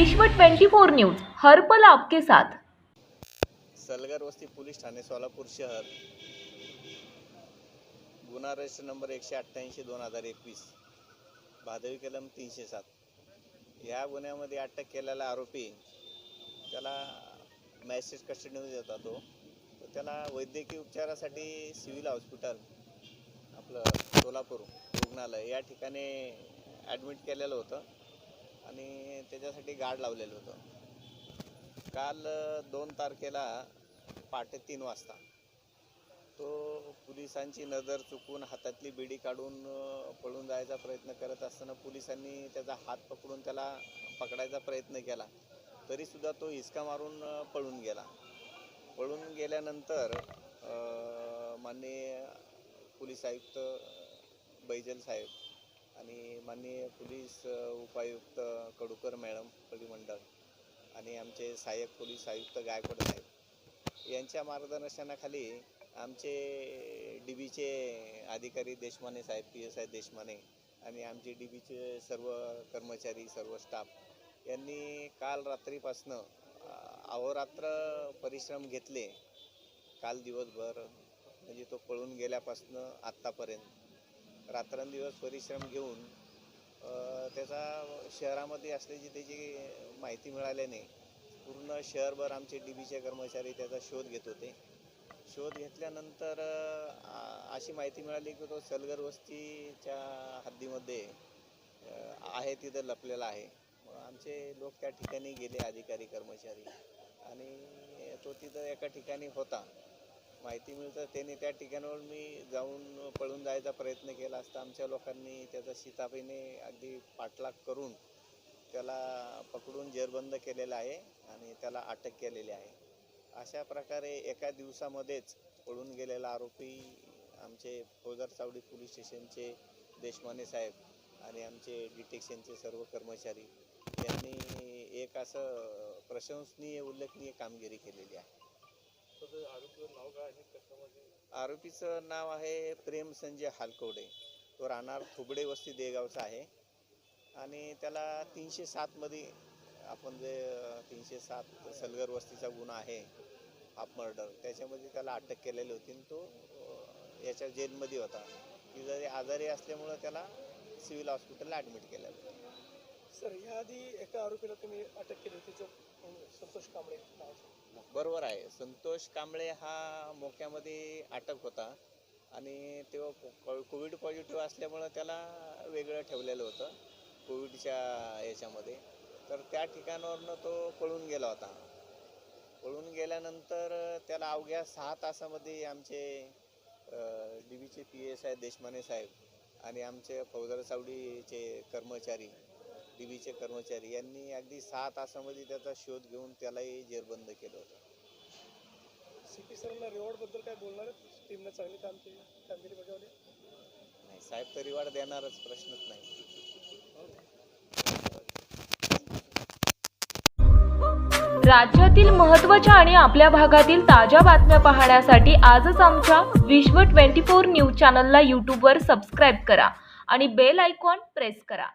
विश्व 24 न्यूज हर पल आपके साथ। सलगर वस्ती पोलीस ठाणे सोलापूर शहर गुन्हा रजिस्टर नंबर 188/2021 भादवी कलम 307 या गुन्ह्यामध्ये अटक केलेला आरोपी त्याला मॅजिस्ट्रेट कस्टडीमध्ये देत होतो। त्याला वैद्यकीय उपचारासाठी सिव्हिल हॉस्पिटल आपलं सोलापूर रुग्णालय या ठिकाणी ॲडमिट केलेलं होतं आणि त्याच्यासाठी गार्ड लावलेलं होतं। काल 2 तारखेला पहाटे 3 वाजता तो पोलिसांची नजर चुकून हातातली बिडी काढून पळून जायचा प्रयत्न करत असताना पोलिसांनी त्याचा हात पकडून त्याला पकडायचा प्रयत्न केला, तरीसुद्धा तो हिसका मारून पळून गेला। पळून गेल्यानंतर माननीय पोलीस आयुक्त बैजल साहेब आणि माननीय पोलीस उपायुक्त कडूकर मॅडम परिमंडळ आणि आमचे सहाय्यक पोलीस आयुक्त गायकवाड साहेब यांच्या मार्गदर्शनाखाली आमचे DBचे अधिकारी देशमाने साहेब PSI देशमाने आणि आमचे DBचे सर्व कर्मचारी सर्व स्टाफ यांनी काल रात्रीपासनं अहोरात्र परिश्रम घेतले। काल दिवसभर म्हणजे तो पळून गेल्यापासनं आत्तापर्यंत रात्रंदिवस परिश्रम घेऊन त्याचा शहरामध्ये असल्याची त्याची माहिती मिळाल्याने पूर्ण शहरभर आमचे DBचे कर्मचारी त्याचा शोध घेत होते। शोध घेतल्यानंतर अशी माहिती मिळाली की तो सलगर वस्तीच्या हद्दीमध्ये आहे, तिथं लपलेला आहे। आमचे लोक त्या ठिकाणी गेले, अधिकारी कर्मचारी, आणि तो तिथं एका ठिकाणी होता। माहिती मिळतं त्याने त्या ठिकाणावर मी जाऊन पळून जायचा प्रयत्न केला असता आमच्या लोकांनी त्याचा शिताफीने अगदी पाठलाग करून त्याला पकडून जेरबंद केलेला आहे आणि त्याला अटक केलेली आहे। अशा प्रकारे एका दिवसामध्येच पळून गेलेला आरोपी आमचे फौजदार चावडी पोलीस स्टेशनचे देशमाने साहेब आणि आमचे डिटेक्शनचे सर्व कर्मचारी यांनी एक असं प्रशंसनीय उल्लेखनीय कामगिरी केलेली आहे। आरोपीचं नाव आहे प्रेम संजय हालकवडे। तो राहणार थोबडे वस्ती देगावचा आहे आणि त्याला 307 मध्ये आपण जे 307 सलगर वस्तीचा गुन्हा आहे हाफ मर्डर, त्याच्यामध्ये त्याला अटक केलेली होती आणि तो याच्या जेलमध्ये होता। ती जरी आजारी असल्यामुळं त्याला सिव्हिल हॉस्पिटलला ॲडमिट केलं होतं। सर, याआधी एका आरोपीला तुम्ही अटक केली होती, संतोष कांबळे नावाचा? बरोबर आहे, संतोष कांबळे हा मोक्यामध्ये अटक होता आणि तेव्हा कोविड पॉझिटिव्ह असल्यामुळं त्याला वेगळं ठेवलेलं होतं कोविडच्या याच्यामध्ये। तर त्या ठिकाणावरनं तो पळून गेला होता। पळून गेल्यानंतर त्याला अवघ्या 6 तासामध्ये आमचे DBचे PSI देशमाने साहेब आणि आमचे फौजदार चावडीचे कर्मचारी DBचे कर्मचारी यांनी अगदी 6 तासामध्ये त्याचा शोध घेऊन त्यालाही जेरबंद केलं होतं। CP सरांना रिवॉर्डबद्दल काय बोलणार आहेत? टीमने चांगली कामगिरी बजावली? नाही साहेब, तर रिवॉर्ड देणारच, प्रश्नच नाही। राज्यातील महत्त्वाच्या आणि आपल्या भागातील ताज्या बातम्या पाहण्यासाठी आजच आमच्या विश्व 24 न्यूज चॅनलला YouTube वर सबस्क्राईब करा आणि बेल आयकॉन प्रेस करा।